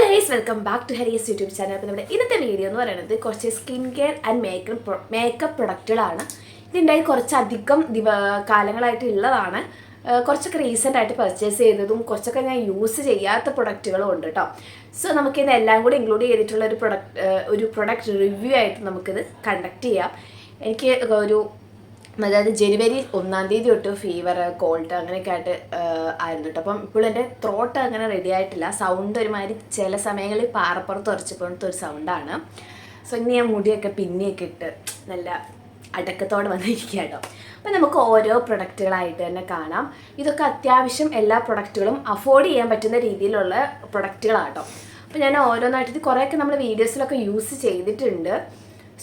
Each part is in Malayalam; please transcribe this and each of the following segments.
ഗൈസ് വെൽക്കം ബാക്ക് ടു ഹെരീസ് യൂട്യൂബ് ചാനൽ. അപ്പോൾ നമ്മുടെ ഇന്നത്തെ വീഡിയോ എന്ന് പറയുന്നത് കുറച്ച് സ്കിൻ കെയർ ആൻഡ് മേക്കപ്പ് പ്രൊഡക്റ്റുകളാണ്. ഇതിൻ്റെ കുറച്ചധികം കാലങ്ങളായിട്ട് ഉള്ളതാണ്. കുറച്ചൊക്കെ റീസെൻ്റ് ആയിട്ട് പർച്ചേസ് ചെയ്തതും കുറച്ചൊക്കെ ഞാൻ യൂസ് ചെയ്യാത്ത പ്രൊഡക്റ്റുകളും ഉണ്ട് കേട്ടോ. സോ നമുക്കിത് എല്ലാം കൂടി ഇൻക്ലൂഡ് ചെയ്തിട്ടുള്ള ഒരു പ്രൊഡക്റ്റ് റിവ്യൂ ആയിട്ട് നമുക്കിത് കണ്ടക്ട് ചെയ്യാം. എനിക്ക് അതായത് ജനുവരി 1 തീയതി തൊട്ട് ഫീവർ കോൾഡ് അങ്ങനെയൊക്കെ ആയിട്ട് ആയിരുന്നു കേട്ടോ. അപ്പം ഇപ്പോൾ എൻ്റെ ത്രോട്ട് അങ്ങനെ റെഡി ആയിട്ടില്ല. സൗണ്ട് ഒരുമാതിരി ചില സമയങ്ങളിൽ പാറപ്പുറത്ത് ഉറച്ചപ്പോഴത്തെ ഒരു സൗണ്ടാണ്. സോ ഇനി ഞാൻ മുടിയൊക്കെ പിന്നെയൊക്കെ ഇട്ട് നല്ല അടക്കത്തോടെ വന്നിരിക്കുക കേട്ടോ. അപ്പം നമുക്ക് ഓരോ പ്രൊഡക്റ്റുകളായിട്ട് തന്നെ കാണാം. ഇതൊക്കെ അത്യാവശ്യം എല്ലാ പ്രൊഡക്റ്റുകളും അഫോർഡ് ചെയ്യാൻ പറ്റുന്ന രീതിയിലുള്ള പ്രൊഡക്റ്റുകളാണ് കേട്ടോ. അപ്പോൾ ഞാൻ ഓരോന്നായിട്ട് കുറേയൊക്കെ നമ്മൾ വീഡിയോസിലൊക്കെ യൂസ് ചെയ്തിട്ടുണ്ട്.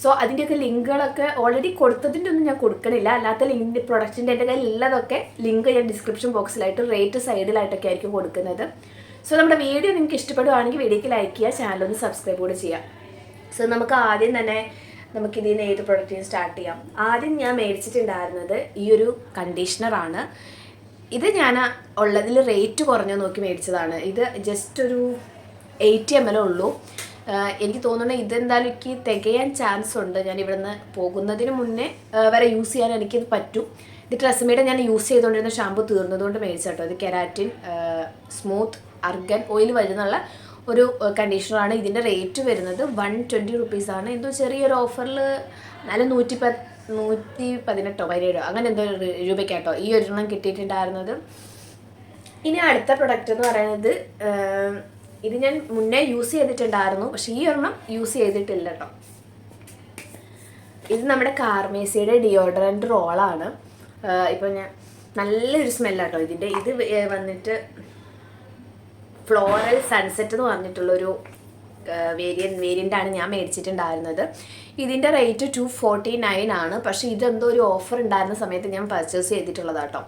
സോ അതിൻ്റെയൊക്കെ ലിങ്കുകളൊക്കെ ഓൾറെഡി കൊടുത്തതിൻ്റെ ഒന്നും ഞാൻ കൊടുക്കണില്ല. അല്ലാത്ത ലിങ്ക് പ്രൊഡക്റ്റിൻ്റെ എൻ്റെ കയ്യിൽ ഉള്ളതൊക്കെ ലിങ്ക് ഞാൻ ഡിസ്ക്രിപ്ഷൻ ബോക്സിലായിട്ട് റേറ്റ് സൈഡിലായിട്ടൊക്കെ ആയിരിക്കും കൊടുക്കുന്നത്. സോ നമ്മുടെ വീഡിയോ നിങ്ങൾക്ക് ഇഷ്ടപ്പെടുവാണെങ്കിൽ വീഡിയോക്ക് ലൈക്ക് ചെയ്യുക, ചാനലൊന്ന് സബ്സ്ക്രൈബ് കൂടെ ചെയ്യാം. സോ നമുക്ക് ആദ്യം തന്നെ നമുക്കിതിൽ നിന്ന് ഏത് പ്രൊഡക്റ്റിന് സ്റ്റാർട്ട് ചെയ്യാം. ആദ്യം ഞാൻ മേടിച്ചിട്ടുണ്ടായിരുന്നത് ഈ ഒരു കണ്ടീഷണറാണ്. ഇത് ഞാൻ ഉള്ളതിൽ റേറ്റ് കുറഞ്ഞു നോക്കി മേടിച്ചതാണ്. ഇത് ജസ്റ്റ് ഒരു 80 ml ഉള്ളൂ. എനിക്ക് തോന്നുന്നത് ഇതെന്തായാലും എനിക്ക് തികയാൻ ചാൻസ് ഉണ്ട്. ഞാൻ ഇവിടുന്ന് പോകുന്നതിന് മുന്നേ വരെ യൂസ് ചെയ്യാൻ എനിക്കിത് പറ്റും. ഇത് ട്രെസ്മയുടെ ഞാൻ യൂസ് ചെയ്തുകൊണ്ടിരുന്ന ഷാമ്പു തീർന്നതുകൊണ്ട് മേടിച്ചാട്ടോ. ഇത് കെരാറ്റിൻ സ്മൂത്ത് അർഗൻ ഓയിൽ വരുന്നുള്ള ഒരു കണ്ടീഷണറാണ്. ഇതിൻ്റെ റേറ്റ് വരുന്നത് 120 റുപ്പീസാണ്. എന്തോ ചെറിയൊരു ഓഫറിൽ നല്ല 118 അങ്ങനെ എന്തോ രൂപയ്ക്കാട്ടോ ഈ ഒരെണ്ണം കിട്ടിയിട്ടുണ്ടായിരുന്നത്. ഇനി അടുത്ത പ്രൊഡക്റ്റ് എന്ന് പറയുന്നത് ഇത് ഞാൻ മുന്നേ യൂസ് ചെയ്തിട്ടുണ്ടായിരുന്നു, പക്ഷെ ഈ ഒരെണ്ണം യൂസ് ചെയ്തിട്ടില്ല കേട്ടോ. ഇത് നമ്മുടെ കാർമേസിയുടെ ഡിയോഡറൻറ്റ് റോളാണ്. ഇപ്പം ഞാൻ നല്ലൊരു സ്മെല്ലാട്ടോ ഇതിൻ്റെ. ഇത് വന്നിട്ട് ഫ്ലോറൽ സൺസെറ്റ് എന്ന് പറഞ്ഞിട്ടുള്ളൊരു വേരിയൻ്റാണ് ഞാൻ മേടിച്ചിട്ടുണ്ടായിരുന്നത്. ഇതിൻ്റെ റേറ്റ് 249 ആണ്. പക്ഷേ ഇതെന്തോ ഒരു ഓഫർ ഉണ്ടായിരുന്ന സമയത്ത് ഞാൻ പർച്ചേസ് ചെയ്തിട്ടുള്ളതാട്ടോ.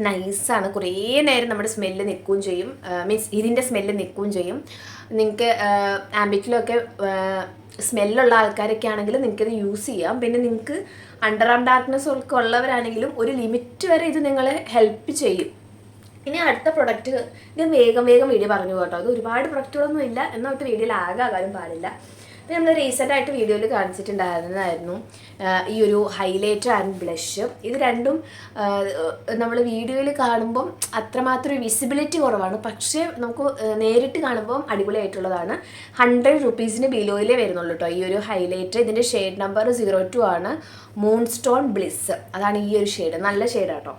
നൈസാണ്. കുറേ നേരം നമ്മുടെ സ്മെല്ല് നിൽക്കുകയും ചെയ്യും. മീൻസ് ഇതിൻ്റെ സ്മെല്ല് നിൽക്കുകയും ചെയ്യും. നിങ്ങൾക്ക് ആംബിറ്റിലൊക്കെ സ്മെല്ലുള്ള ആൾക്കാരൊക്കെ ആണെങ്കിലും നിങ്ങൾക്കിത് യൂസ് ചെയ്യാം. പിന്നെ നിങ്ങൾക്ക് അണ്ടർ ആം ഡാർക്ക്നെസ് ഒക്കെ ഉള്ളവരാണെങ്കിലും ഒരു ലിമിറ്റ് വരെ ഇത് നിങ്ങളെ ഹെൽപ്പ് ചെയ്യും. ഇനി അടുത്ത പ്രൊഡക്റ്റ് ഞാൻ വേഗം വീഡിയോ പറഞ്ഞു കേട്ടോ. അത് ഒരുപാട് പ്രൊഡക്റ്റുകളൊന്നും ഇല്ല, എന്നാൽ വീഡിയോയിൽ ആകാനും പാടില്ല. ഇത് നമ്മൾ റീസെൻ്റായിട്ട് വീഡിയോയിൽ കാണിച്ചിട്ടുണ്ടായിരുന്നതായിരുന്നു ഈ ഒരു ഹൈലൈറ്റർ ആൻഡ് ബ്ലഷ്. ഇത് രണ്ടും നമ്മൾ വീഡിയോയിൽ കാണുമ്പം അത്രമാത്രം വിസിബിലിറ്റി കുറവാണ്, പക്ഷേ നമുക്ക് നേരിട്ട് കാണുമ്പം അടിപൊളിയായിട്ടുള്ളതാണ്. 100 റുപ്പീസിന് ബിലോയിലേ വരുന്നുള്ളൂ കേട്ടോ ഈ ഒരു ഹൈലൈറ്റർ. ഇതിൻ്റെ ഷെയ്ഡ് നമ്പർ 02 ആണ്. മൂൺ സ്റ്റോൺ ബ്ലിസ് അതാണ് ഈ ഒരു ഷെയ്ഡ്. നല്ല ഷെയ്ഡാണ് കേട്ടോ.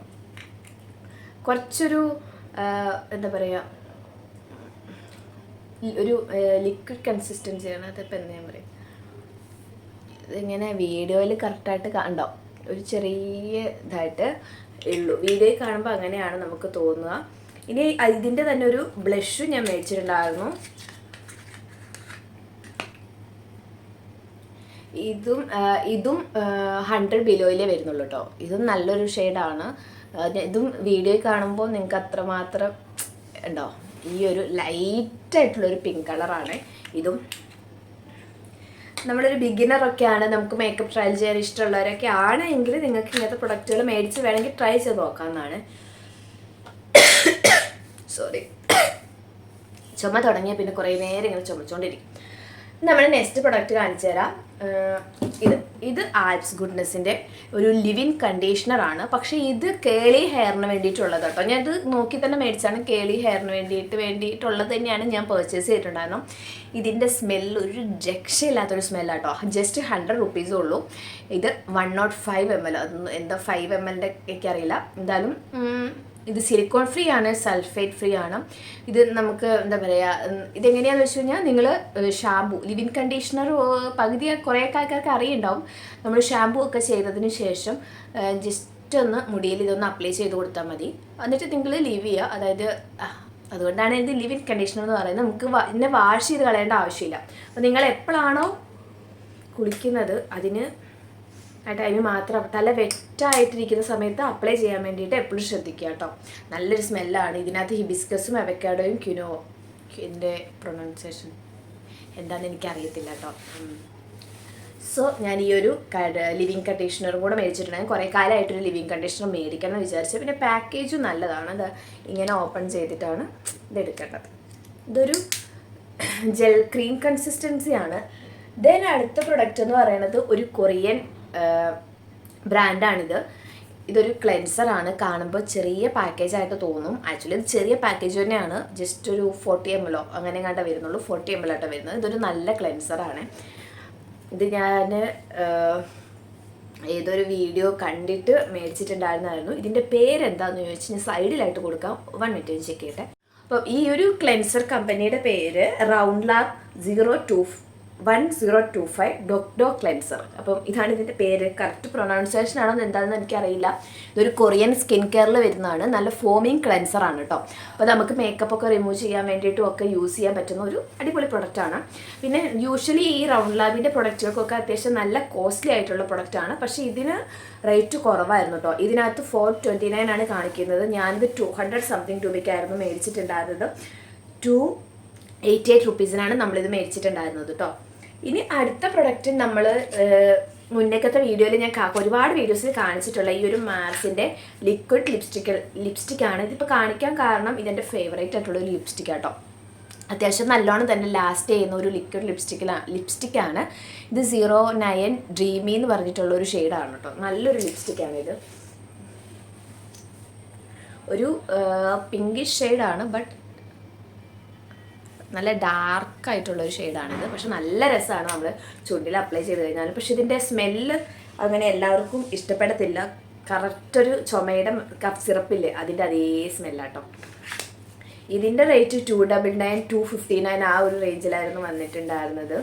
കുറച്ചൊരു എന്താ പറയുക, ഒരു ലിക്വിഡ് കൺസിസ്റ്റൻസിയാണ്. അതിപ്പോൾ എന്താ ഞാൻ പറയും, ഇതിങ്ങനെ വീഡിയോയിൽ കറക്റ്റായിട്ട് കണ്ടോ ഒരു ചെറിയ ഇതായിട്ട് ഉള്ളൂ. വീഡിയോയിൽ കാണുമ്പോൾ അങ്ങനെയാണ് നമുക്ക് തോന്നുക. ഇനി ഇതിൻ്റെ തന്നെ ഒരു ബ്ലഷും ഞാൻ മേടിച്ചിട്ടുണ്ടായിരുന്നു. ഇതും 100 ബിലോയിലേ വരുന്നുള്ളൂ കേട്ടോ. ഇതും നല്ലൊരു ഷെയ്ഡാണ്. ഇതും വീഡിയോയിൽ കാണുമ്പോൾ നിങ്ങൾക്ക് അത്രമാത്രം ഉണ്ടോ ഈ ഒരു ലൈറ്റായിട്ടുള്ളൊരു പിങ്ക് കളറാണ്. ഇതും നമ്മളൊരു ബിഗിനറൊക്കെയാണ്, നമുക്ക് മേക്കപ്പ് ട്രയൽ ചെയ്യാൻ ഇഷ്ടമുള്ളവരൊക്കെ ആണെങ്കിൽ നിങ്ങൾക്ക് ഇങ്ങനത്തെ പ്രൊഡക്റ്റുകൾ മേടിച്ച് വേണമെങ്കിൽ ട്രൈ ചെയ്ത് നോക്കാവുന്നതാണ്. സോറി, ചുമ തുടങ്ങിയ പിന്നെ കുറേ നേരം ഇങ്ങനെ ചുമച്ചുകൊണ്ടിരിക്കും. നമ്മൾ നെക്സ്റ്റ് പ്രൊഡക്റ്റ് കാണിച്ചു തരാം. ഇത് ആൽപ്സ് ഗുഡ്നെസ്സിൻ്റെ ഒരു ലിവിൻ കണ്ടീഷണറാണ്. പക്ഷേ ഇത് കേളി ഹെയറിന് വേണ്ടിയിട്ടുള്ളത് കേട്ടോ. ഞാൻ ഇത് നോക്കി തന്നെ മേടിച്ചാണ്. കേളി ഹെയറിന് വേണ്ടിയിട്ടുള്ളത് തന്നെയാണ് ഞാൻ പർച്ചേസ് ചെയ്തിട്ടുണ്ടായിരുന്നു. ഇതിൻ്റെ സ്മെല്ല് ഒരു രക്ഷയില്ലാത്തൊരു സ്മെല്ലാട്ടോ. ജസ്റ്റ് 100 റുപ്പീസേ ഉള്ളൂ. ഇത് 105 ml, അതൊന്നും എന്താ 5 ml ഒക്കെ അറിയില്ല. എന്തായാലും ഇത് സിലിക്കോൺ ഫ്രീ ആണ്, സൾഫേറ്റ് ഫ്രീ ആണ്. ഇത് നമുക്ക് എന്താ പറയുക, ഇതെങ്ങനെയാണെന്ന് വെച്ച് കഴിഞ്ഞാൽ നിങ്ങൾ ഷാമ്പു ലിവിൻ കണ്ടീഷണർ പകുതി കുറേ ആൾക്കാർക്ക് അറിയുണ്ടാവും. നമ്മൾ ഷാമ്പു ഒക്കെ ചെയ്തതിന് ശേഷം ജസ്റ്റ് ഒന്ന് മുടിയിൽ ഇതൊന്ന് അപ്ലൈ ചെയ്ത് കൊടുത്താൽ മതി. എന്നിട്ട് നിങ്ങൾ ലീവ് ചെയ്യുക. അതായത് അതുകൊണ്ടാണ് ഇത് ലിവിൻ കണ്ടീഷണർ എന്ന് പറയുന്നത്. നമുക്ക് ഇതിനെ വാഷ് ചെയ്ത് കളയേണ്ട ആവശ്യമില്ല. അപ്പോൾ നിങ്ങൾ എപ്പോഴാണോ കുളിക്കുന്നത് അതിന് ആ ടൈമിൽ മാത്രം തല വെറ്റായിട്ടിരിക്കുന്ന സമയത്ത് അപ്ലൈ ചെയ്യാൻ വേണ്ടിയിട്ട് എപ്പോഴും ശ്രദ്ധിക്കുക കേട്ടോ. നല്ലൊരു സ്മെല്ലാണ്. ഇതിനകത്ത് ഹിബിസ്കസും അവക്കാഡോയും ഇതിൻ്റെ പ്രൊനൗൺസിയേഷൻ എന്താണെന്ന് എനിക്കറിയത്തില്ല കേട്ടോ. സോ ഞാൻ ഈ ഒരു ലിവിങ് കണ്ടീഷണറും കൂടെ മേടിച്ചിട്ടുണ്ടെങ്കിൽ കുറേ കാലമായിട്ടൊരു ലിവിങ് കണ്ടീഷണർ മേടിക്കണം എന്ന് വിചാരിച്ചു. പിന്നെ പാക്കേജും നല്ലതാണ്. അത് ഇങ്ങനെ ഓപ്പൺ ചെയ്തിട്ടാണ് ഇതെടുക്കേണ്ടത്. ഇതൊരു ജെൽ ക്രീം കൺസിസ്റ്റൻസിയാണ്. ദെൻ അടുത്ത പ്രൊഡക്റ്റ് എന്ന് പറയുന്നത് ഒരു കൊറിയൻ ബ്രാൻഡാണിത്. ഇതൊരു ക്ലെൻസറാണ്. കാണുമ്പോൾ ചെറിയ പാക്കേജായിട്ട് തോന്നും. ആക്ച്വലി ഇത് ചെറിയ പാക്കേജ് തന്നെയാണ്. ജസ്റ്റ് ഒരു 40 ml അങ്ങനെ കണ്ട വരുന്നുള്ളൂ. 40 ml ആയിട്ട് വരുന്നത്. ഇതൊരു നല്ല ക്ലെൻസറാണ്. ഇത് ഞാൻ ഏതൊരു വീഡിയോ കണ്ടിട്ട് മേടിച്ചിട്ടുണ്ടായിരുന്നായിരുന്നു. ഇതിൻ്റെ പേരെന്താണെന്ന് ചോദിച്ചാൽ ഞാൻ സൈഡിലായിട്ട് കൊടുക്കാം. 1 മിനിറ്റ് ചെക്ക് ചെയ്യട്ടെ. അപ്പം ഈ ഒരു ക്ലെൻസർ കമ്പനിയുടെ പേര് റൗണ്ട് ലാബ് 1025 ഡോക്ടോ ക്ലെൻസർ. അപ്പം ഇതാണ് ഇതിൻ്റെ പേര്. കറക്റ്റ് പ്രൊനൗൺസിയേഷൻ ആണോ എന്താണെന്ന് എനിക്കറിയില്ല. ഇതൊരു കൊറിയൻ സ്കിൻ കെയറിൽ വരുന്നതാണ്. നല്ല ഫോമിങ് ക്ലെൻസറാണ് കേട്ടോ. അപ്പോൾ നമുക്ക് മേക്കപ്പ് ഒക്കെ റിമൂവ് ചെയ്യാൻ വേണ്ടിയിട്ടും ഒക്കെ യൂസ് ചെയ്യാൻ പറ്റുന്ന ഒരു അടിപൊളി പ്രൊഡക്റ്റാണ്. പിന്നെ യൂഷ്വലി ഈ റൗണ്ട് ലാബിൻ്റെ പ്രൊഡക്റ്റുകൾക്കൊക്കെ അത്യാവശ്യം നല്ല കോസ്റ്റ്ലി ആയിട്ടുള്ള പ്രൊഡക്റ്റാണ്. പക്ഷേ ഇതിന് റേറ്റ് കുറവായിരുന്നു കേട്ടോ. ഇതിനകത്ത് 429 ആണ് കാണിക്കുന്നത്. ഞാനിത് 200 സംതിങ് രൂപയ്ക്കായിരുന്നു മേടിച്ചിട്ടുണ്ടായിരുന്നത്. 288 റുപ്പീസിനാണ് നമ്മളിത് മേടിച്ചിട്ടുണ്ടായിരുന്നത് കേട്ടോ. ഇനി അടുത്ത പ്രൊഡക്റ്റ് നമ്മൾ മുന്നേക്കത്തെ വീഡിയോയിൽ ഞാൻ ഒരുപാട് വീഡിയോസിൽ കാണിച്ചിട്ടുള്ള ഈ ഒരു മാർസിൻ്റെ ലിക്വിഡ് ലിപ്സ്റ്റിക്കാണ്. ഇതിപ്പോൾ കാണിക്കാൻ കാരണം ഇതെൻ്റെ ഫേവറേറ്റ് ആയിട്ടുള്ള ഒരു ലിപ്സ്റ്റിക്കാട്ടോ. അത്യാവശ്യം നല്ലോണം തന്നെ ലാസ്റ്റ് ചെയ്യുന്ന ഒരു ലിക്വിഡ് ലിപ്സ്റ്റിക്കാണ്. ഇത് 09 ഡ്രീമി എന്ന് പറഞ്ഞിട്ടുള്ള ഒരു ഷെയ്ഡാണ് കേട്ടോ. നല്ലൊരു ലിപ്സ്റ്റിക്കാണിത്. ഒരു പിങ്കിഷ് ഷെയ്ഡാണ്. ബട്ട് നല്ല ഡാർക്കായിട്ടുള്ളൊരു ഷെയ്ഡാണിത്. പക്ഷെ നല്ല രസമാണ് നമ്മൾ ചുണ്ടിൽ അപ്ലൈ ചെയ്ത് കഴിഞ്ഞാൽ. പക്ഷെ ഇതിൻ്റെ സ്മെല്ല് അങ്ങനെ എല്ലാവർക്കും ഇഷ്ടപ്പെടത്തില്ല. കറക്റ്റൊരു ചുമയുടെ കഫ് സിറപ്പില്ലേ അതിൻ്റെ അതേ സ്മെല്ലാട്ടോ. ഇതിൻ്റെ റേറ്റ് 299 259 ആ ഒരു റേഞ്ചിലായിരുന്നു വന്നിട്ടുണ്ടായിരുന്നത്.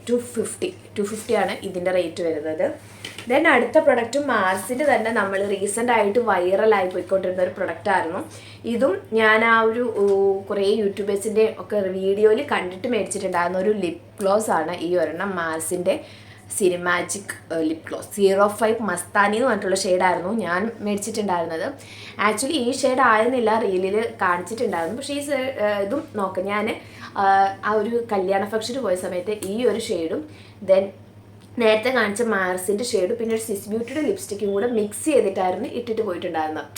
250 ആണ് ഇതിൻ്റെ റേറ്റ് വരുന്നത്. ദെൻ അടുത്ത പ്രൊഡക്റ്റും മാർസിൻ്റെ തന്നെ നമ്മൾ റീസെൻ്റ് ആയിട്ട് വൈറലായി പോയിക്കൊണ്ടിരുന്ന ഒരു പ്രൊഡക്റ്റായിരുന്നു. ഇതും ഞാൻ ആ ഒരു കുറേ യൂട്യൂബേഴ്സിൻ്റെ ഒക്കെ വീഡിയോയിൽ കണ്ടിട്ട് മേടിച്ചിട്ടുണ്ടായിരുന്ന ഒരു ലിപ് ഗ്ലോസ് ആണ് ഈ ഒരെണ്ണം. മാർസിൻ്റെ സിനിമാജിക് ലിപ് ഗ്ലോസ് 05 മസ്താനി എന്ന് പറഞ്ഞിട്ടുള്ള ഷെയ്ഡായിരുന്നു ഞാൻ മേടിച്ചിട്ടുണ്ടായിരുന്നത്. ആക്ച്വലി ഈ ഷെയ്ഡ് ആയിരുന്നില്ല റീലിൽ കാണിച്ചിട്ടുണ്ടായിരുന്നു. പക്ഷേ ഈ ഇതും നോക്കാം. ഞാൻ ആ ഒരു കല്യാണ ഫംഗ്ഷന് പോയ സമയത്ത് ഈ ഒരു ഷെയ്ഡും ദെൻ നേരത്തെ കാണിച്ച മാർസിൻ്റെ ഷെയ്ഡും പിന്നെ ഒരു സ്വിസ് ബ്യൂട്ടിയുടെ ലിപ്സ്റ്റിക്കും കൂടെ മിക്സ് ചെയ്തിട്ടായിരുന്നു ഇട്ടിട്ട് പോയിട്ടുണ്ടായിരുന്നത്.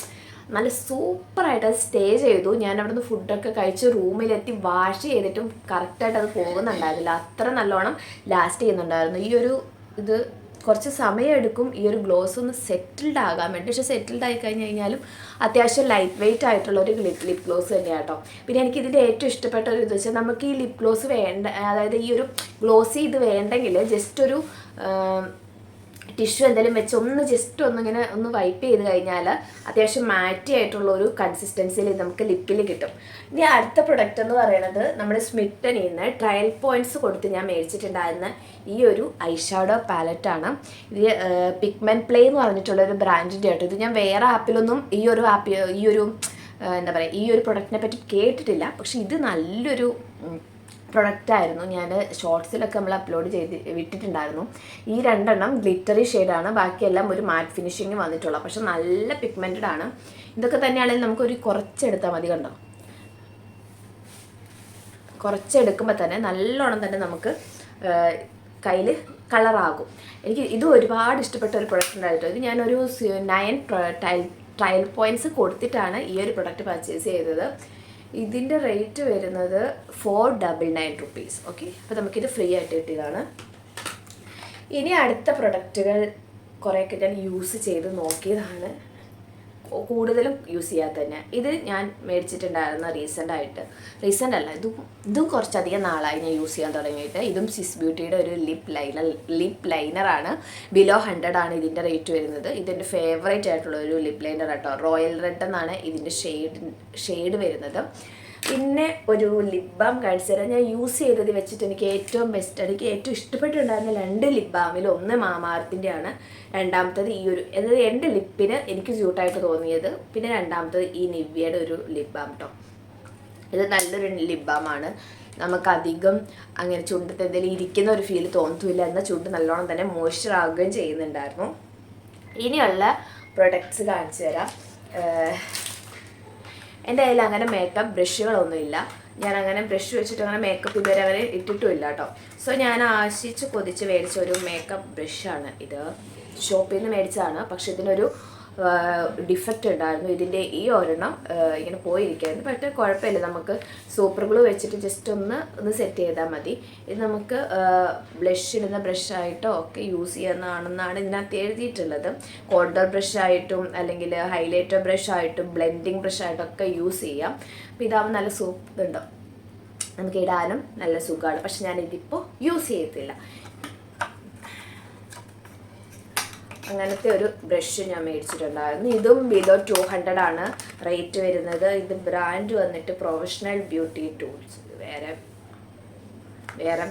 നല്ല സൂപ്പറായിട്ട് അത് സ്റ്റേ ചെയ്തു. ഞാൻ അവിടെ നിന്ന് ഫുഡൊക്കെ കഴിച്ച് റൂമിലെത്തി വാഷ് ചെയ്തിട്ടും കറക്റ്റായിട്ട് അത് പോകുന്നുണ്ടായിരുന്നില്ല. അത്ര നല്ലോണം ലാസ്റ്റ് ചെയ്യുന്നുണ്ടായിരുന്നു. ഈ ഒരു ഇത് കുറച്ച് സമയമെടുക്കും ഈ ഒരു ഗ്ലോസ് ഒന്ന് സെറ്റിൽഡ് ആകാൻ വേണ്ടി. പക്ഷേ സെറ്റിൽഡ് ആയി കഴിഞ്ഞാലും അത്യാവശ്യം ലൈറ്റ് വെയ്റ്റ് ആയിട്ടുള്ള ഒരു ലിപ് ഗ്ലോസ് തന്നെയാണ് കേട്ടോ. പിന്നെ എനിക്കിതിൻ്റെ ഏറ്റവും ഇഷ്ടപ്പെട്ട ഒരു ഇത് വെച്ചാൽ നമുക്ക് ഈ ലിപ് ഗ്ലോസ് വേണ്ട, അതായത് ഈ ഒരു ഗ്ലോസി ഇത് വേണ്ടെങ്കിൽ ജസ്റ്റ് ഒരു ടിഷ്യൂ എന്തെങ്കിലും വെച്ച് ഒന്ന് ജസ്റ്റ് ഒന്നിങ്ങനെ ഒന്ന് വൈപ്പ് ചെയ്ത് കഴിഞ്ഞാൽ അത്യാവശ്യം മാറ്റി ആയിട്ടുള്ള ഒരു കൺസിസ്റ്റൻസിയിൽ നമുക്ക് ലിപ്പിൽ കിട്ടും. ഇനി അടുത്ത പ്രൊഡക്റ്റ് എന്ന് പറയുന്നത് നമ്മുടെ സ്മിറ്റനിൽ നിന്ന് ട്രയൽ പോയിൻറ്റ്സ് കൊടുത്ത് ഞാൻ മേടിച്ചിട്ടുണ്ടായിരുന്ന ഈ ഒരു ഐഷാഡോ പാലറ്റാണ്. ഇത് പിഗ്മെൻറ്റ് പ്ലേ എന്ന് പറഞ്ഞിട്ടുള്ളൊരു ബ്രാൻഡിൻ്റെ ആയിട്ട്. ഇത് ഞാൻ വേറെ ആപ്പിലൊന്നും ഈ ഒരു എന്താ പറയുക ഈ ഒരു പ്രൊഡക്റ്റിനെ പറ്റി കേട്ടിട്ടില്ല. പക്ഷേ ഇത് നല്ലൊരു പ്രൊഡക്റ്റായിരുന്നു. ഞാൻ ഷോർട്സിലൊക്കെ നമ്മൾ അപ്ലോഡ് ചെയ്ത് വിട്ടിട്ടുണ്ടായിരുന്നു. ഈ 2 എണ്ണം ഗ്ലിറ്ററി ഷെയ്ഡാണ്. ബാക്കിയെല്ലാം ഒരു മാറ്റ് ഫിനിഷിങ് വന്നിട്ടുള്ള. പക്ഷെ നല്ല പിഗ്മെൻറ്റഡ് ആണ്. ഇതൊക്കെ തന്നെയാണെങ്കിൽ നമുക്കൊരു കുറച്ചെടുത്താൽ മതി. കണ്ടോ, കുറച്ചെടുക്കുമ്പോൾ തന്നെ നല്ലോണം തന്നെ നമുക്ക് കയ്യിൽ കളറാകും. എനിക്ക് ഇത് ഒരുപാട് ഇഷ്ടപ്പെട്ട ഒരു പ്രൊഡക്റ്റ് ഉണ്ടായിട്ടോ. ഇത് ഞാനൊരു 9 ട്രയൽ പോയിൻറ്റ്സ് കൊടുത്തിട്ടാണ് ഈ ഒരു പ്രൊഡക്റ്റ് പർച്ചേസ് ചെയ്തത്. ഇതിൻ്റെ റേറ്റ് വരുന്നത് 499 റുപ്പീസ്. ഓക്കെ, അപ്പോൾ നമുക്കിത് ഫ്രീ ആയിട്ട് കിട്ടിയതാണ്. ഇനി അടുത്ത പ്രൊഡക്റ്റുകൾ കുറേയൊക്കെ ഞാൻ യൂസ് ചെയ്ത് നോക്കിയതാണ്. കൂടുതലും യൂസ് ചെയ്യാത്ത തന്നെ. ഇത് ഞാൻ മേടിച്ചിട്ടുണ്ടായിരുന്ന റീസെൻ്റ് അല്ല, ഇതും കുറച്ചധികം നാളായി ഞാൻ യൂസ് ചെയ്യാൻ തുടങ്ങിയിട്ട്. ഇതും സ്വിസ് ബ്യൂട്ടിയുടെ ഒരു ലിപ്പ് ലൈനറാണ്. ബിലോ 100 ആണ് ഇതിൻ്റെ റേറ്റ് വരുന്നത്. ഇതെൻ്റെ ഫേവറേറ്റ് ആയിട്ടുള്ള ഒരു ലിപ്പ് ലൈനർ കേട്ടോ. റോയൽ റെഡ് എന്നാണ് ഇതിൻ്റെ ഷെയ്ഡ് വരുന്നത്. പിന്നെ ഒരു ലിപ് ബാം കാണിച്ചു തരാം. ഞാൻ യൂസ് ചെയ്തത് വെച്ചിട്ട് എനിക്ക് ഏറ്റവും ബെസ്റ്റ്, എനിക്ക് ഏറ്റവും ഇഷ്ടപ്പെട്ടിട്ടുണ്ടായിരുന്ന 2 ലിപ് ബാമിൽ ഒന്ന് മാമാർത്തിൻ്റെ ആണ്, രണ്ടാമത്തത് ഈ ഒരു, അതായത് എൻ്റെ ലിപ്പിന് എനിക്ക് സ്യൂട്ടായിട്ട് തോന്നിയത്. പിന്നെ രണ്ടാമത്തത് ഈ നിവ്യയുടെ ഒരു ലിപ് ബാം കേട്ടോ. ഇത് നല്ലൊരു ലിപ് ബാമാണ്. നമുക്കധികം അങ്ങനെ ചുണ്ടത്ത് എന്തെങ്കിലും ഇരിക്കുന്ന ഒരു ഫീൽ തോന്നത്തില്ല. എന്നാൽ ചുണ്ട് നല്ലോണം തന്നെ മോയ്സ്ചർ ആകുകയും ചെയ്യുന്നുണ്ടായിരുന്നു. ഇനിയുള്ള പ്രൊഡക്ട്സ് കാണിച്ചു തരാം. എൻ്റെ കയ്യിൽ അങ്ങനെ മേക്കപ്പ് ബ്രഷുകളൊന്നുമില്ല. ഞാൻ അങ്ങനെ ബ്രഷ് വെച്ചിട്ട് അങ്ങനെ മേക്കപ്പ് ഇതുവരെ അങ്ങനെ ഇട്ടിട്ടുമില്ല കേട്ടോ. സോ ഞാൻ ആശിച്ച് കൊതിച്ച് മേടിച്ച ഒരു മേക്കപ്പ് ബ്രഷാണ് ഇത്. ഷോപ്പിൽ നിന്ന് മേടിച്ചതാണ്. പക്ഷെ ഇതിനൊരു ഡിഫക്റ്റ് ഉണ്ടായിരുന്നു. ഇതിൻ്റെ ഈ ഒരെണ്ണം ഇങ്ങനെ പോയിരിക്കുകയായിരുന്നു. പക്ഷേ കുഴപ്പമില്ല, നമുക്ക് സൂപ്പർ ഗ്ലൂ വെച്ചിട്ട് ജസ്റ്റ് ഒന്ന് സെറ്റ് ചെയ്താൽ മതി. ഇത് നമുക്ക് ബ്ലഷ് ഇടുന്ന ബ്രഷായിട്ടോ ഒക്കെ യൂസ് ചെയ്യാവുന്നതാണെന്നാണ് ഇതിനകത്ത് എഴുതിയിട്ടുള്ളത്. കോണ്ടർ ബ്രഷായിട്ടും അല്ലെങ്കിൽ ഹൈലൈറ്റർ ബ്രഷായിട്ടും ബ്ലെൻഡിങ് ബ്രഷായിട്ടും ഒക്കെ യൂസ് ചെയ്യാം. അപ്പോൾ ഇതാവുമ്പോൾ നല്ല ഇതുണ്ടോ, നമുക്ക് ഇടാനും നല്ല സുഖമാണ്. പക്ഷെ ഞാനിതിപ്പോൾ യൂസ് ചെയ്യത്തില്ല. അങ്ങനത്തെ ഒരു ബ്രഷ് ഞാൻ മേടിച്ചിട്ടുണ്ടായിരുന്നു. ഇതും ബിലോ 200 ആണ് റേറ്റ് വരുന്നത്. ഇത് ബ്രാൻഡ് വന്നിട്ട് പ്രൊഫഷണൽ ബ്യൂട്ടി ടൂൾസ്. വേറെ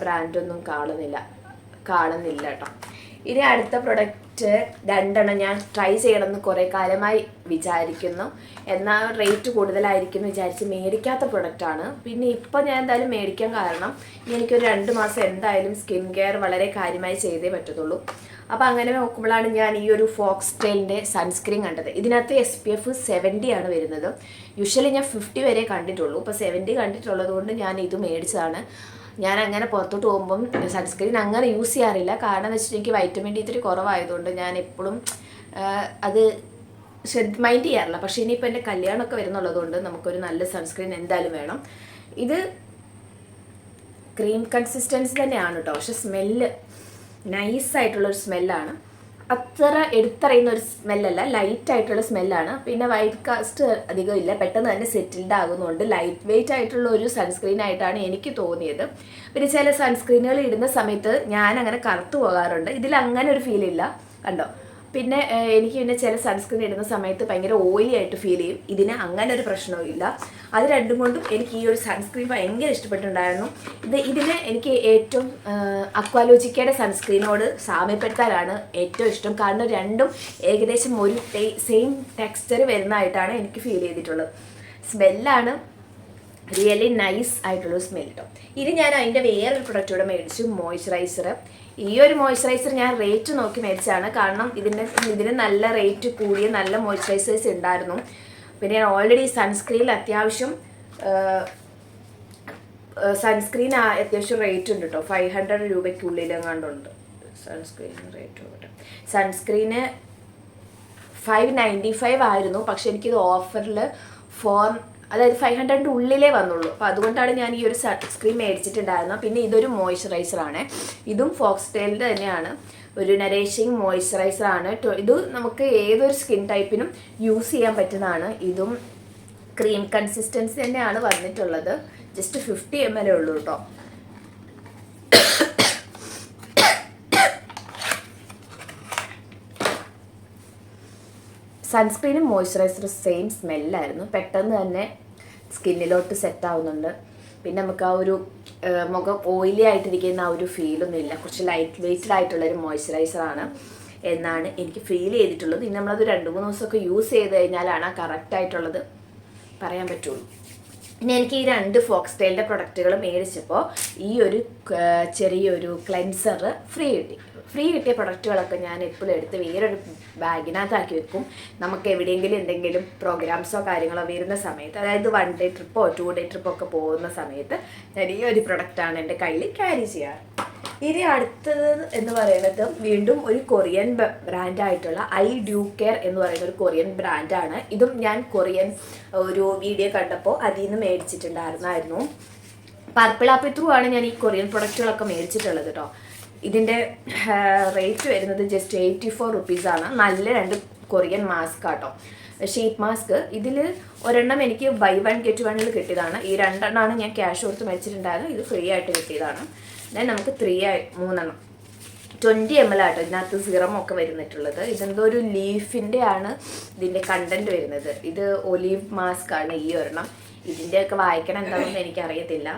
ബ്രാൻഡൊന്നും കാണുന്നില്ല കേട്ടോ. ഇനി അടുത്ത പ്രൊഡക്റ്റ് 2 ഞാൻ ട്രൈ ചെയ്യണമെന്ന് കുറേ കാലമായി വിചാരിക്കുന്നു. എന്നാൽ റേറ്റ് കൂടുതലായിരിക്കും വിചാരിച്ച് മേടിക്കാത്ത പ്രൊഡക്റ്റാണ്. പിന്നെ ഇപ്പോൾ ഞാൻ എന്തായാലും മേടിക്കാൻ കാരണം എനിക്കൊരു 2 മാസം എന്തായാലും സ്കിൻ കെയർ വളരെ കാര്യമായി ചെയ്തേ പറ്റത്തുള്ളൂ. അപ്പോൾ അങ്ങനെ നോക്കുമ്പോഴാണ് ഞാൻ ഈ ഒരു ഫോക്സ്ടെയിലിൻ്റെ സൺസ്ക്രീൻ കണ്ടത്. ഇതിനകത്ത് SPF 70 ആണ് വരുന്നത്. യൂഷ്വലി ഞാൻ 50 വരെ കണ്ടിട്ടുള്ളൂ. ഇപ്പോൾ 70 കണ്ടിട്ടുള്ളത് കൊണ്ട് ഞാൻ ഇത് മേടിച്ചതാണ്. ഞാൻ അങ്ങനെ പുറത്തോട്ട് പോകുമ്പം സൺസ്ക്രീൻ അങ്ങനെ യൂസ് ചെയ്യാറില്ല. കാരണം എന്ന് വെച്ചിട്ട് എനിക്ക് വൈറ്റമിൻ D3 കുറവായതുകൊണ്ട് ഞാൻ എപ്പോഴും അത് മൈൻഡ് ചെയ്യാറില്ല. പക്ഷേ ഇനിയിപ്പോൾ എൻ്റെ കല്യാണമൊക്കെ വരുന്നുള്ളതുകൊണ്ട് നമുക്കൊരു നല്ല സൺസ്ക്രീൻ എന്തായാലും വേണം. ഇത് ക്രീം കൺസിസ്റ്റൻസി തന്നെയാണ് കേട്ടോ. പക്ഷെ സ്മെല്ല് നൈസായിട്ടുള്ളൊരു സ്മെല്ലാണ്. അത്ര എടുത്തറിയുന്ന ഒരു സ്മെല്ലല്ല, ലൈറ്റായിട്ടുള്ള സ്മെല്ലാണ്. പിന്നെ വൈറ്റ് കാസ്റ്റ് അധികം ഇല്ല, പെട്ടെന്ന് തന്നെ സെറ്റിൽഡ് ആകുന്നതുകൊണ്ട് ലൈറ്റ് വെയ്റ്റ് ആയിട്ടുള്ള ഒരു സൺസ്ക്രീൻ ആയിട്ടാണ് എനിക്ക് തോന്നിയത്. പിന്നെ ചില സൺസ്ക്രീനുകൾ ഇടുന്ന സമയത്ത് ഞാൻ അങ്ങനെ കറുത്തു പോകാറുണ്ട്. ഇതിൽ അങ്ങനെ ഒരു ഫീലില്ല കണ്ടോ. പിന്നെ എനിക്ക് പിന്നെ ചില സൺസ്ക്രീൻ ഇടുന്ന സമയത്ത് ഭയങ്കര ഓയിലി ആയിട്ട് ഫീൽ ചെയ്യും. ഇതിന് അങ്ങനെ ഒരു പ്രശ്നവും ഇല്ല. അത് രണ്ടും കൊണ്ടും എനിക്ക് ഈ ഒരു സൺസ്ക്രീൻ ഭയങ്കര ഇഷ്ടപ്പെട്ടിട്ടുണ്ടായിരുന്നു. ഇതിന് എനിക്ക് ഏറ്റവും അക്വാലോജിക്കയുടെ സൺസ്ക്രീനോട് സാമ്യപ്പെടുത്താനാണ് ഏറ്റവും ഇഷ്ടം. കാരണം രണ്ടും ഏകദേശം ഒരു സെയിം ടെക്സ്ചർ വരുന്നതായിട്ടാണ് എനിക്ക് ഫീൽ ചെയ്തിട്ടുള്ളത്. സ്മെല്ലാണ് റിയലി നൈസ് ആയിട്ടുള്ളൊരു സ്മെൽ കേട്ടോ. ഇനി ഞാൻ അതിൻ്റെ വേറൊരു പ്രൊഡക്റ്റ് കൂടെ മേടിച്ചു, മോയ്സ്ചറൈസർ. ഈ ഒരു മോയ്സ്ചറൈസർ ഞാൻ റേറ്റ് നോക്കി മേടിച്ചാണ്. കാരണം ഇതിന് നല്ല റേറ്റ് കൂടിയ നല്ല മോയ്സ്ചറൈസേഴ്സ് ഉണ്ടായിരുന്നു. പിന്നെ ഞാൻ ഓൾറെഡി സൺസ്ക്രീനിൽ അത്യാവശ്യം റേറ്റ് ഉണ്ട് കേട്ടോ. 500 രൂപയ്ക്കുള്ളിലെങ്ങാണ്ടുണ്ട് സൺസ്ക്രീൻ റേറ്റ്. സൺസ്ക്രീന് 595 ആയിരുന്നു. പക്ഷെ എനിക്കിത് ഓഫറിൽ അതായത് 500 ഉള്ളിലേ വന്നുള്ളൂ. അപ്പോൾ അതുകൊണ്ടാണ് ഞാൻ ഈ ഒരു സൺസ്ക്രീൻ മേടിച്ചിട്ടുണ്ടായിരുന്നത്. പിന്നെ ഇതൊരു മോയ്സ്ചറൈസറാണ്. ഇതും ഫോക്സ്ടെയിലിൻ്റെ തന്നെയാണ്. ഒരു നറിഷിങ് മോയ്സ്ചറൈസറാണ്. ഇത് നമുക്ക് ഏതൊരു സ്കിൻ ടൈപ്പിനും യൂസ് ചെയ്യാൻ പറ്റുന്നതാണ്. ഇതും ക്രീം കൺസിസ്റ്റൻസി തന്നെയാണ് വന്നിട്ടുള്ളത്. ജസ്റ്റ് 50 ml ഉള്ളൂ കേട്ടോ. സൺസ്ക്രീനും മോയ്സ്ചറൈസറും സെയിം സ്മെല്ലായിരുന്നു. പെട്ടെന്ന് തന്നെ സ്കിന്നിലോട്ട് സെറ്റ് ആവുന്നുണ്ട്. പിന്നെ നമുക്ക് ആ ഒരു മുഖം ഓയിലി ആയിട്ടിരിക്കുന്ന ആ ഒരു ഫീലൊന്നും ഇല്ല. കുറച്ച് ലൈറ്റ് വെയ്റ്റഡ് ആയിട്ടുള്ളൊരു മോയ്സ്ചറൈസറാണ് എന്നാണ് എനിക്ക് ഫീൽ ചെയ്തിട്ടുള്ളത്. ഇനി നമ്മളത് 2-3 ദിവസമൊക്കെ യൂസ് ചെയ്ത് കഴിഞ്ഞാലാണ് ആ കറക്റ്റായിട്ടുള്ളത് പറയാൻ പറ്റുള്ളൂ. പിന്നെ എനിക്ക് ഈ 2 ഫോക്സ്ടെയിലിൻ്റെ പ്രൊഡക്റ്റുകൾ മേടിച്ചപ്പോൾ ഈ ഒരു ചെറിയൊരു ക്ലെൻസർ ഫ്രീ കിട്ടിയ പ്രൊഡക്റ്റുകളൊക്കെ ഞാൻ എപ്പോഴും എടുത്ത് വേറൊരു ബാഗിനകത്താക്കി വെക്കും. നമുക്ക് എവിടെയെങ്കിലും എന്തെങ്കിലും പ്രോഗ്രാംസോ കാര്യങ്ങളോ വരുന്ന സമയത്ത്, അതായത് 1 ഡേ ട്രിപ്പോ 2 ഡേ ട്രിപ്പോ ഒക്കെ പോകുന്ന സമയത്ത് ഞാൻ ഈ ഒരു പ്രൊഡക്റ്റാണ് എൻ്റെ കയ്യിൽ ക്യാരി ചെയ്യാറ്. ഇനി അടുത്തത് എന്ന് പറയുന്നത് വീണ്ടും ഒരു കൊറിയൻ ബ്രാൻഡായിട്ടുള്ള iDuCare എന്ന് പറയുന്ന ഒരു കൊറിയൻ ബ്രാൻഡാണ്. ഇതും ഞാൻ കൊറിയൻ ഒരു വീഡിയോ കണ്ടപ്പോൾ അതിൽ നിന്ന് മേടിച്ചിട്ടുണ്ടായിരുന്നു. പർപ്പിൾ ആപ്പിൾ ത്രൂ ആണ് ഞാൻ ഈ കൊറിയൻ പ്രൊഡക്റ്റുകളൊക്കെ മേടിച്ചിട്ടുള്ളത് കേട്ടോ. ഇതിൻ്റെ റേറ്റ് വരുന്നത് ജസ്റ്റ് 84 റുപ്പീസാണ്. നല്ല 2 കൊറിയൻ മാസ്ക് ആട്ടോ, ഷീറ്റ് മാസ്ക്. ഇതിൽ ഒരെണ്ണം എനിക്ക് ബൈ 1 get 1 കിട്ടിയതാണ്. ഈ 2 എണ്ണമാണ് ഞാൻ ക്യാഷ് കൊടുത്ത് മേടിച്ചിട്ടുണ്ടായിരുന്നു. ഇത് ഫ്രീ ആയിട്ട് കിട്ടിയതാണ്. ദെൻ നമുക്ക് 3 എണ്ണം 20 ml ആട്ടോ ഇതിനകത്ത് സിറം ഒക്കെ വരുന്നിട്ടുള്ളത്. ഇതെന്തോ ഒരു ലീഫിൻ്റെ ആണ് ഇതിൻ്റെ കണ്ടൻറ്റ് വരുന്നത്. ഇത് ഒലീവ് മാസ്ക് ആണ് ഈ ഒരെണ്ണം. ഇതിൻ്റെയൊക്കെ വായിക്കണം എന്താണെന്ന് എനിക്കറിയത്തില്ല.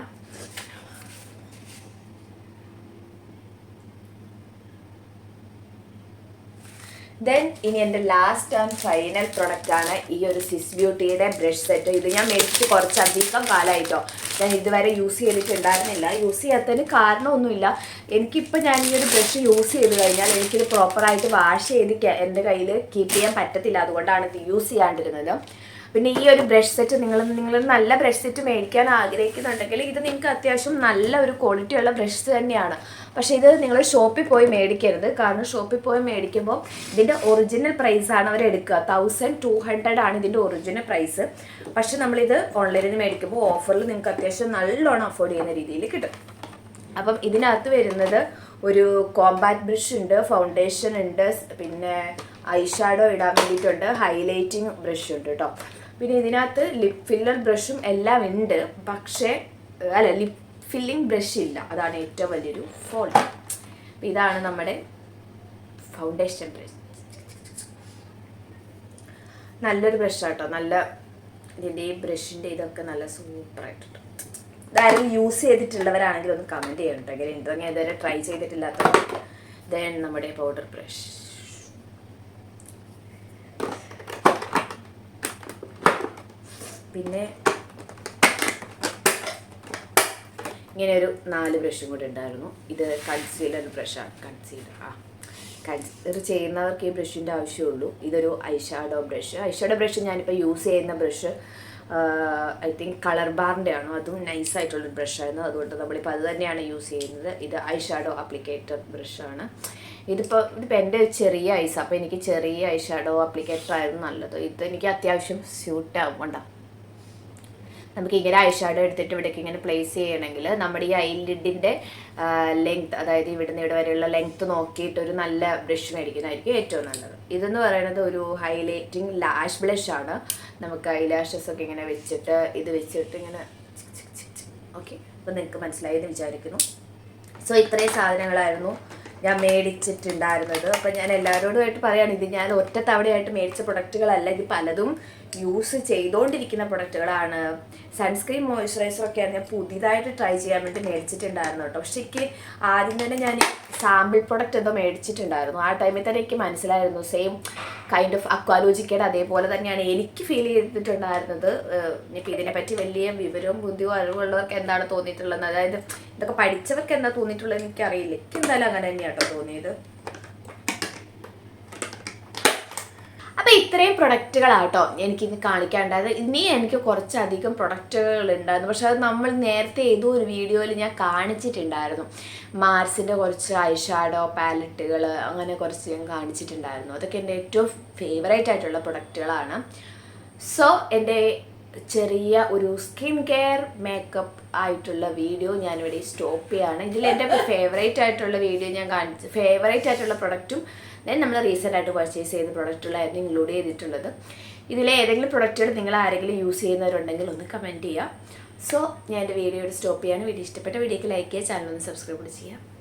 ദെൻ ഇനി എൻ്റെ ലാസ്റ്റ് ആൻഡ് ഫൈനൽ പ്രൊഡക്റ്റാണ് ഈ ഒരു സ്വിസ് ബ്യൂട്ടിയുടെ ബ്രഷ് സെറ്റ്. ഇത് ഞാൻ മേടിച്ച് കുറച്ചധികം കാലമായിട്ടോ. ഞാൻ ഇതുവരെ യൂസ് ചെയ്തിട്ടുണ്ടായിരുന്നില്ല. യൂസ് ചെയ്യാത്തതിന് കാരണമൊന്നുമില്ല. ഞാൻ ഈ ഒരു ബ്രഷ് യൂസ് ചെയ്ത് കഴിഞ്ഞാൽ എനിക്കിത് പ്രോപ്പറായിട്ട് വാഷ് ചെയ്ത് എൻ്റെ കയ്യിൽ കീപ്പ് ചെയ്യാൻ പറ്റത്തില്ല. അതുകൊണ്ടാണ് ഇത് യൂസ് ചെയ്യാണ്ടിരുന്നത്. പിന്നെ ഈ ഒരു ബ്രഷ് സെറ്റ് നിങ്ങൾ നല്ല ബ്രഷ് സെറ്റ് മേടിക്കാൻ ആഗ്രഹിക്കുന്നുണ്ടെങ്കിൽ ഇത് നിങ്ങൾക്ക് അത്യാവശ്യം നല്ല ഒരു ക്വാളിറ്റി ഉള്ള ബ്രഷ് തന്നെയാണ്. പക്ഷേ ഇത് നിങ്ങൾ ഷോപ്പിൽ പോയി മേടിക്കരുത്. കാരണം ഷോപ്പിൽ പോയി മേടിക്കുമ്പോൾ ഇതിൻ്റെ ഒറിജിനൽ പ്രൈസാണ് അവർ എടുക്കുക. 1200 ആണ് ഇതിൻ്റെ ഒറിജിനൽ പ്രൈസ്. പക്ഷെ നമ്മളിത് ഓൺലൈനിൽ നിന്ന് മേടിക്കുമ്പോൾ ഓഫറിൽ നിങ്ങൾക്ക് അത്യാവശ്യം നല്ലോണം അഫോർഡ് ചെയ്യുന്ന രീതിയിൽ കിട്ടും. അപ്പം ഇതിനകത്ത് വരുന്നത് ഒരു കോമ്പാക്ട് ബ്രഷ് ഉണ്ട്, ഫൗണ്ടേഷൻ ഉണ്ട്, പിന്നെ ഐ ഷാഡോ ഇടാൻ വേണ്ടിയിട്ടുണ്ട്, ഹൈലൈറ്റിങ് ബ്രഷ് ഉണ്ട് കേട്ടോ. പിന്നെ ഇതിനകത്ത് ലിപ് ഫില്ലർ ബ്രഷും എല്ലാം ഉണ്ട്. പക്ഷേ ലിപ് ഫില്ലിംഗ് ബ്രഷ് ഇല്ല. അതാണ് ഏറ്റവും വലിയൊരു ഫോൾട്ട്. അപ്പം ഇതാണ് നമ്മുടെ ഫൗണ്ടേഷൻ ബ്രഷ്. നല്ലൊരു ബ്രഷാട്ടോ. നല്ല ഇതിൻ്റെ ഈ ബ്രഷിൻ്റെ ഇതൊക്കെ നല്ല സൂപ്പറായിട്ടുണ്ട്. ഇതാരും യൂസ് ചെയ്തിട്ടുള്ളവരാണെങ്കിൽ ഒന്ന് കമൻറ്റ് ചെയ്യണം കേട്ടോ. എങ്ങനെ ഉണ്ടെങ്കിൽ ഇതുവരെ ട്രൈ ചെയ്തിട്ടില്ലാത്തവർ. ദെൻ നമ്മുടെ പൗഡർ ബ്രഷ്. പിന്നെ ഇങ്ങനെ ഒരു 4 ബ്രഷും കൂടി ഉണ്ടായിരുന്നു. ഇത് കൺസീലർ ബ്രഷാണ്. കൺസീലർ ചെയ്യുന്നവർക്ക് ഈ ബ്രഷിൻ്റെ ആവശ്യമുള്ളൂ. ഇതൊരു ഐഷാഡോ ബ്രഷ് ഞാനിപ്പോൾ യൂസ് ചെയ്യുന്ന ബ്രഷ് ഐ തിങ്ക് കളർ ബാറിൻ്റെ ആണോ, അതും നൈസായിട്ടുള്ളൊരു ബ്രഷായിരുന്നു. അതുകൊണ്ട് നമ്മളിപ്പോൾ അത് തന്നെയാണ് യൂസ് ചെയ്യുന്നത്. ഇത് ഐഷാഡോ അപ്ലിക്കേറ്റർ ബ്രഷാണ്. ഇതിപ്പോൾ എൻ്റെ ചെറിയ ഐസ്, അപ്പോൾ എനിക്ക് ചെറിയ ഐഷാഡോ അപ്ലിക്കേറ്റർ ആയിരുന്നു നല്ലത്. ഇത് എനിക്ക് അത്യാവശ്യം സ്യൂട്ട് ആവുന്നുണ്ടോ. നമുക്ക് ഇങ്ങനെ ഐഷാഡോ എടുത്തിട്ട് ഇവിടേക്ക് ഇങ്ങനെ പ്ലേസ് ചെയ്യണമെങ്കിൽ നമ്മുടെ ഈ ഐലിഡിൻ്റെ ലെങ്ത്, അതായത് ഇവിടുന്ന് ഇവിടെ വരെയുള്ള ലെങ്ത്ത് നോക്കിയിട്ട് ഒരു നല്ല ബ്രഷ് മേടിക്കുന്നതായിരിക്കും ഏറ്റവും നല്ലത്. ഇതെന്ന് പറയുന്നത് ഒരു ഹൈലൈറ്റിംഗ് ലാഷ് ബ്ലഷാണ്. നമുക്ക് ഐലാഷസ് ഒക്കെ ഇങ്ങനെ വെച്ചിട്ട് ഇങ്ങനെ ഓക്കെ. അപ്പോൾ നിങ്ങൾക്ക് മനസ്സിലായെന്ന് വിചാരിക്കുന്നു. സോ ഇത്രയും സാധനങ്ങളായിരുന്നു ഞാൻ മേടിച്ചിട്ടുണ്ടായിരുന്നത്. അപ്പം ഞാൻ എല്ലാവരോടുമായിട്ട് പറയുകയാണ്, ഇത് ഞാൻ ഒറ്റ തവണയായിട്ട് മേടിച്ച പ്രൊഡക്റ്റുകളല്ല. ഇത് പലതും യൂസ് ചെയ്തുകൊണ്ടിരിക്കുന്ന പ്രൊഡക്റ്റുകളാണ്. സൺസ്ക്രീൻ മോയ്സ്ചറൈസറൊക്കെയാണ് ഞാൻ പുതിയതായിട്ട് ട്രൈ ചെയ്യാൻ വേണ്ടി മേടിച്ചിട്ടുണ്ടായിരുന്നു കേട്ടോ. പക്ഷേ എനിക്ക് ആദ്യം തന്നെ ഞാൻ സാമ്പിൾ പ്രൊഡക്റ്റ് എന്തോ മേടിച്ചിട്ടുണ്ടായിരുന്നു. ആ ടൈമിൽ തന്നെ എനിക്ക് മനസ്സിലായിരുന്നു സെയിം കൈൻഡ് ഓഫ് അക്വാലോജിക്കയുടെ അതേപോലെ തന്നെയാണ് എനിക്ക് ഫീൽ ചെയ്തിട്ടുണ്ടായിരുന്നത്. ഇനിയിപ്പോൾ ഇതിനെപ്പറ്റി വലിയ വിവരവും ബുദ്ധിയോ അറിവുള്ളവർക്ക് എന്താണ് തോന്നിയിട്ടുള്ളത്, അതായത് ഇതൊക്കെ പഠിച്ചവർക്ക് എന്താ തോന്നിയിട്ടുള്ളത് എനിക്കറിയില്ല. എനിക്ക് എന്തായാലും അങ്ങനെ തന്നെയാണ് കേട്ടോ തോന്നിയത്. അപ്പോൾ ഇത്രയും പ്രൊഡക്റ്റുകളാട്ടോ എനിക്കിന്ന് കാണിക്കാനുണ്ടായത്. ഇനി എനിക്ക് കുറച്ചധികം പ്രൊഡക്റ്റുകൾ ഉണ്ടായിരുന്നു. പക്ഷെ അത് നമ്മൾ നേരത്തെ ഏതോ ഒരു വീഡിയോയിൽ ഞാൻ കാണിച്ചിട്ടുണ്ടായിരുന്നു. മാർസിൻ്റെ കുറച്ച് ഐഷാഡോ പാലറ്റുകൾ അങ്ങനെ കുറച്ച് ഞാൻ കാണിച്ചിട്ടുണ്ടായിരുന്നു. അതൊക്കെ എൻ്റെ ഏറ്റവും ഫേവറേറ്റ് ആയിട്ടുള്ള പ്രൊഡക്റ്റുകളാണ്. സോ എൻ്റെ ചെറിയ ഒരു സ്കിൻ കെയർ മേക്കപ്പ് ആയിട്ടുള്ള വീഡിയോ ഞാനിവിടെ സ്റ്റോപ്പ് ചെയ്യാണ്. ഇതിൽ എൻ്റെ ഫേവറേറ്റ് ആയിട്ടുള്ള വീഡിയോ ഞാൻ ഫേവറേറ്റ് ആയിട്ടുള്ള പ്രൊഡക്റ്റും ദെൻ നമ്മൾ റീസെൻ്റ് ആയിട്ട് പർച്ചേസ് ചെയ്ത പ്രൊഡക്റ്റുകളായിരുന്നു ഇൻക്ലൂഡ് ചെയ്തിട്ടുള്ളത്. ഇതിലെ ഏതെങ്കിലും പ്രൊഡക്റ്റുകൾ നിങ്ങൾ ആരെങ്കിലും യൂസ് ചെയ്യുന്നവരുണ്ടെങ്കിൽ ഒന്ന് കമൻറ്റ് ചെയ്യുക. സോ ഞാൻ എൻ്റെ വീഡിയോ സ്റ്റോപ്പ് ചെയ്യാണ്. വീഡിയോ ഇഷ്ടപ്പെട്ട വീഡിയോക്ക് ലൈക്ക് ചെയ്യുക, ചാനൽ ഒന്ന് സബ്സ്ക്രൈബ് ചെയ്യുക.